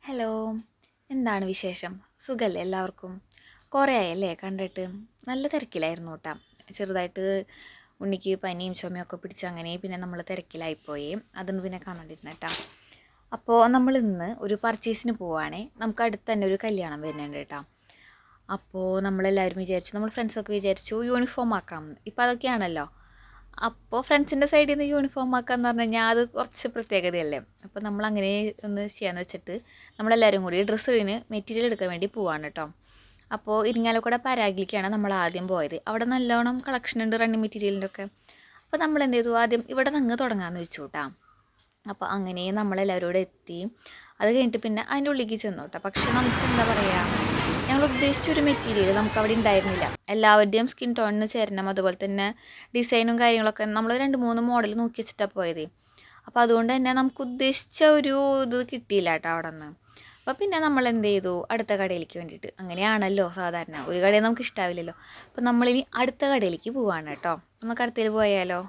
Hello, എന്താണ് വിശേഷം? സുഖല്ലേ എല്ലാവർക്കും? കുറേ ആയല്ലേ കണ്ടിട്ട്? നല്ല തിരക്കിലായിരുന്നു കേട്ടോ. ചെറുതായിട്ട് ഉണ്ണിക്ക് പനിയും ചുമയൊക്കെ പിടിച്ച് അങ്ങനെ പിന്നെ നമ്മൾ തിരക്കിലായിപ്പോയി. അതൊന്നും പിന്നെ കാണാണ്ടിരുന്ന കേട്ടോ. അപ്പോൾ നമ്മൾ ഇന്ന് ഒരു പർച്ചേസിന് പോവുകയാണേ. നമുക്ക് അടുത്ത് തന്നെ ഒരു കല്യാണം വരുന്നുണ്ട് കേട്ടോ. അപ്പോൾ നമ്മളെല്ലാവരും വിചാരിച്ചു, നമ്മൾ ഫ്രണ്ട്സൊക്കെ വിചാരിച്ചു യൂണിഫോം ആക്കാം. ഇപ്പോൾ അതൊക്കെയാണല്ലോ. അപ്പോൾ ഫ്രണ്ട്സിൻ്റെ സൈഡിൽ നിന്ന് യൂണിഫോം ആക്കാന്ന് പറഞ്ഞു കഴിഞ്ഞാൽ അത് കുറച്ച് പ്രത്യേകതയല്ലേ. അപ്പോൾ നമ്മൾ അങ്ങനെ ഒന്ന് ചെയ്യാന്ന് വെച്ചിട്ട് നമ്മളെല്ലാവരും കൂടി ഡ്രസ്സിന് മെറ്റീരിയൽ എടുക്കാൻ വേണ്ടി പോവാണ് കേട്ടോ. അപ്പോൾ ഇരിങ്ങാലക്കുട പരാഗിലേക്കാണ് നമ്മൾ ആദ്യം പോയത്. അവിടെ നല്ലോണം കളക്ഷൻ ഉണ്ട് റണ്ണിങ് മെറ്റീരിയലിൻ്റെ ഒക്കെ. അപ്പോൾ നമ്മൾ എന്ത് ചെയ്തു, ആദ്യം ഇവിടെ നിന്ന് തുടങ്ങാമെന്ന് വെച്ചു കേട്ടോ. അപ്പോൾ അങ്ങനെ നമ്മളെല്ലാവരും കൂടെ എത്തി. അത് കഴിഞ്ഞിട്ട് പിന്നെ അതിൻ്റെ ഉള്ളിലേക്ക് ചെന്നു കേട്ടോ. പക്ഷെ നമുക്ക് എന്താ പറയുക, ഞങ്ങൾ ഉദ്ദേശിച്ചൊരു മെറ്റീരിയൽ നമുക്ക് അവിടെ ഉണ്ടായിരുന്നില്ല. എല്ലാവരുടെയും സ്കിൻ ടോണിന് ചേരണം, അതുപോലെ തന്നെ ഡിസൈനും കാര്യങ്ങളൊക്കെ നമ്മൾ 2-3 മോഡൽ നോക്കി വെച്ചിട്ടാണ് പോയത്. അപ്പോൾ അതുകൊണ്ട് തന്നെ നമുക്ക് ഉദ്ദേശിച്ച ഒരു ഇത് കിട്ടിയില്ല കേട്ടോ അവിടെ നിന്ന്. അപ്പോൾ പിന്നെ നമ്മൾ എന്ത് ചെയ്തു, അടുത്ത കടയിലേക്ക് വേണ്ടിയിട്ട്, അങ്ങനെയാണല്ലോ സാധാരണ, ഒരു കടയിൽ നമുക്ക് ഇഷ്ടാവില്ലല്ലോ. അപ്പോൾ നമ്മളിനി അടുത്ത കടയിലേക്ക് പോവാണ് കേട്ടോ. നമുക്ക് അടുത്തേൽ പോയാലോ?